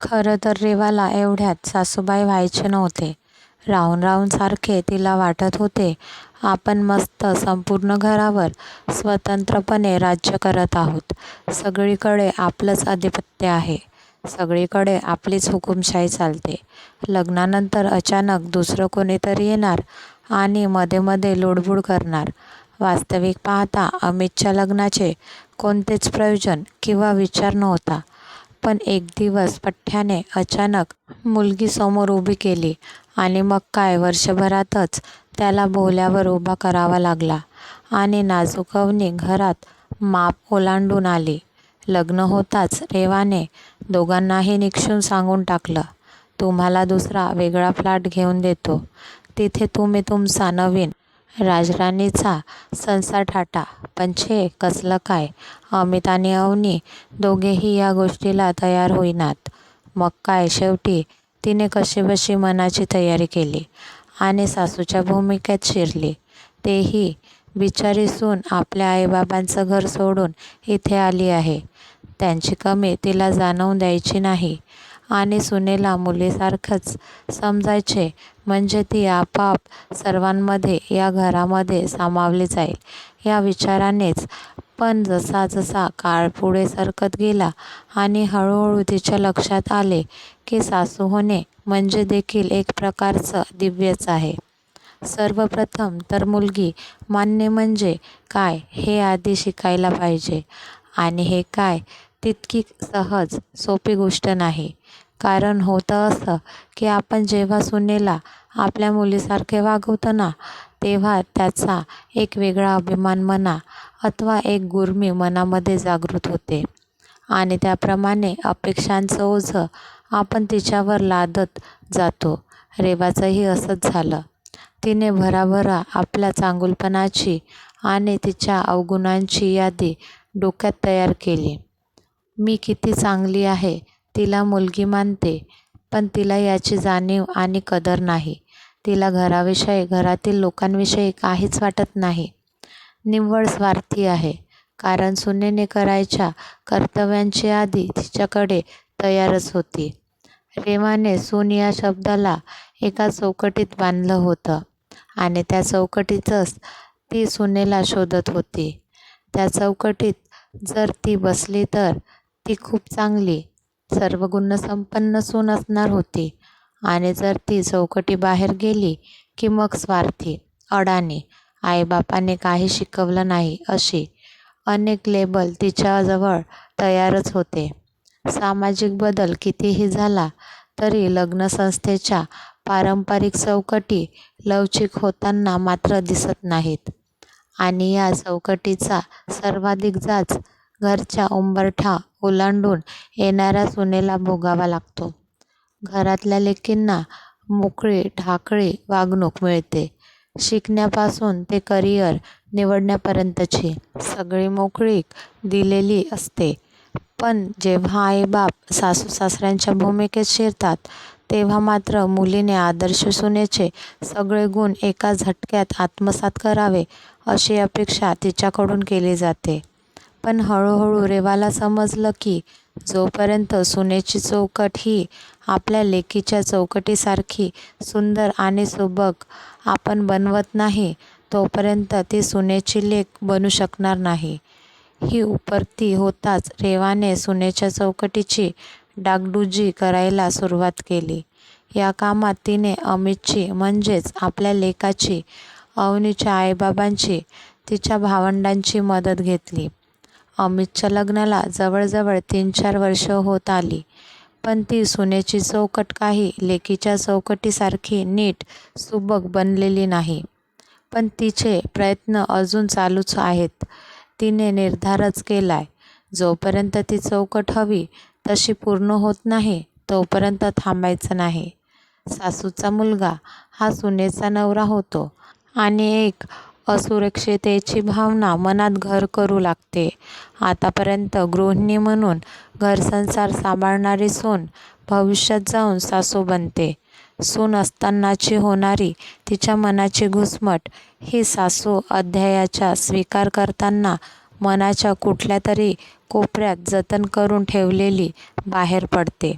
खरं तर रेवाला एवढ्यात सासूबाई व्हायचे नव्हते. राहून राहून सारखे तिला वाटत होते, आपण मस्त संपूर्ण घरावर स्वतंत्रपणे राज्य करत आहोत. सगळीकडे आपलंच आधिपत्य आहे. सगळीकडे आपलीच हुकूमशाही चालते. लग्नानंतर अचानक दुसरं कोणीतरी येणार आणि मध्ये मध्ये लुडबुड करणार. वास्तविक पाहता अमितच्या लग्नाचे कोणतेच प्रयोजन किंवा विचार नव्हता. पण एक दिवस पठ्याने अचानक मुलगी समोर उभी केली आणि मग काय वर्षभरातच त्याला बोहल्यावर उभा करावा लागला आणि नाजूक अवनी घरात माप ओलांडून आली. लग्न होताच रेवाने दोघांनाही निक्षून सांगून टाकलं, तुम्हाला दुसरा वेगळा फ्लॅट घेऊन देतो. तिथे तुम्ही तुमचा नवीन राजराणीचा संसार थाटा. पण छे कसलं काय, अमित आणि अवनी दोघेही या गोष्टीला तयार होईनात. मग काय शेवटी तिने कशीबशी मनाची तयारी केली आणि सासूच्या भूमिकेत शिरली. तेही बिचारी सून आपल्या आईबाबांचं घर सोडून इथे आली आहे. त्यांची कमी तिला जाणवून द्यायची नाही आणि सुनेला मुलीसारखंच समजायचे, म्हणजे ती आपोआप सर्वांमध्ये या घरामध्ये सामावली जाईल या विचारानेच. पण जसा जसा काळ पुढे सरकत गेला आणि हळूहळू तिच्या लक्षात आले की सासू होणे म्हणजे देखील एक प्रकारचं दिव्यच आहे. सर्वप्रथम तर मुलगी मानणे म्हणजे काय हे आधी शिकायला पाहिजे. आणि हे काय तितकी सहज सोपी गोष्ट नाही. कारण होतं असं की आपण जेव्हा सुनेला आपल्या मुलीसारखे वागवतो ना, तेव्हा त्याचा एक वेगळा अभिमान म्हणा अथवा एक गुर्मी मनामध्ये जागृत होते आणि त्याप्रमाणे अपेक्षांचं ओझं आपण तिच्यावर लादत जातो. रेवाचंही असंच झालं. तिने भराभरा आपल्या चांगुलपणाची आणि तिच्या अवगुणांची यादी डोक्यात तयार केली. मी किती चांगली आहे, तिला मुलगी मानते, पण तिला याची जाणीव आणि कदर नाही. तिला घराविषयी, घरातील लोकांविषयी काहीच वाटत नाही. निव्वळ स्वार्थी आहे. कारण सुनेने करायच्या कर्तव्यांची यादी तिच्याकडे तयारच होती. रेवाने सून या शब्दाला एका चौकटीत बांधलं होतं आणि त्या चौकटीतच ती सुनेला शोधत होती. त्या चौकटीत जर ती बसली तर ती खूप चांगली, सर्व गुणसंपन्न सून असणार होती आणि जर ती चौकटीबाहेर गेली की मग स्वार्थी, अडाणी, आईबापाने काही शिकवलं नाही अशी अनेक लेबल तिच्याजवळ तयारच होते. सामाजिक बदल कितीही झाला तरी लग्नसंस्थेच्या पारंपरिक चौकटी लवचिक होताना मात्र दिसत नाहीत आणि या चौकटीचा सर्वाधिक जाच घरच्या उंबरठा ओलांडून येणाऱ्या सुनेला भोगावा लागतो. घरातल्या लेकींना मोकळी ढाकळी वागणूक मिळते. शिकण्यापासून ते करिअर निवडण्यापर्यंतची सगळी मोकळीक दिलेली असते. पण जेव्हा आईबाप सासू-सासऱ्यांच्या भूमिकेत शिरतात, तेव्हा मात्र मुलीने आदर्श सुनेचे सगळे गुण एका झटक्यात आत्मसात करावे अशी अपेक्षा तिच्याकडून केली जाते. पण हळूहळू रेवाला समजलं की जोपर्यंत सुनेची चौकट ही आपल्या लेकीच्या चौकटीसारखी सुंदर आणि सुबक आपण बनवत नाही, तोपर्यंत ती सुनेची लेक बनू शकणार नाही. ही उपरती होताच रेवाने सुनेच्या चौकटीची डागडुजी करायला सुरुवात केली. या कामात तिने अमितची, म्हणजेच आपल्या लेकाची, अवनीच्या आईबाबांची, तिच्या भावंडांची मदत घेतली. अमितच्या लग्नाला जवळजवळ 3-4 वर्ष होत आली. पण ती सुनेची चौकट काही लेकीच्या चौकटीसारखी नीट सुबक बनलेली नाही. पण तिचे प्रयत्न अजून चालूच आहेत. तिने निर्धारच केलाय, जोपर्यंत ती चौकट हवी तशी पूर्ण होत नाही तोपर्यंत थांबायचं नाही. सासूचा मुलगा हा सुनेचा नवरा होतो आणि एक असुरक्षिततेची भावना मनात घर करू लागते. आतापर्यंत गृहिणी म्हणून घरसंसार सांभाळणारी सून भविष्यात जाऊन सासू बनते. सून असतानाची होणारी तिच्या मनाची घुसमट ही सासू अध्यायाचा स्वीकार करताना मनाच्या कुठल्या तरी कोपऱ्यात जतन करून ठेवलेली बाहेर पडते.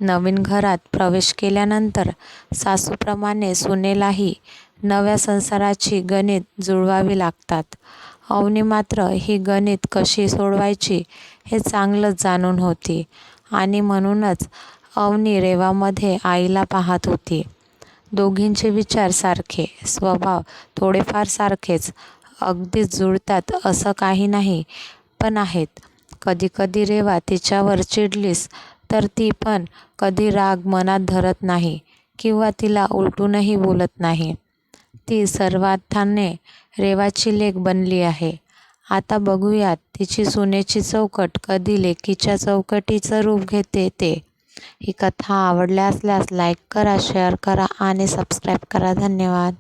नवीन घरात प्रवेश केल्यानंतर सासूप्रमाणे सुनेलाही नव्या संसाराची गणित जुळवावी लागतात. अवनी मात्र ही गणित कशी सोडवायची हे चांगलंच जाणून होती आणि म्हणूनच अवनी रेवामध्ये आईला पाहत होती. दोघींचे विचार सारखे, स्वभाव थोडेफार सारखेच, अगदीच जुळतात असं काही नाही, पण आहेत. कधी रेवा तिच्यावर चिडलीस तर ती पण कधी राग मनात धरत नाही किंवा तिला उलटूनही बोलत नाही. ती सर्वार्थाने रेवाची लेक बनली आहे. आता बघूयात तिची सुनेची चौकट कधी लेकीच्या चौकटीचं रूप घेते ते. ही कथा आवडली असल्यास लाईक करा, शेअर करा आणि सबस्क्राईब करा. धन्यवाद.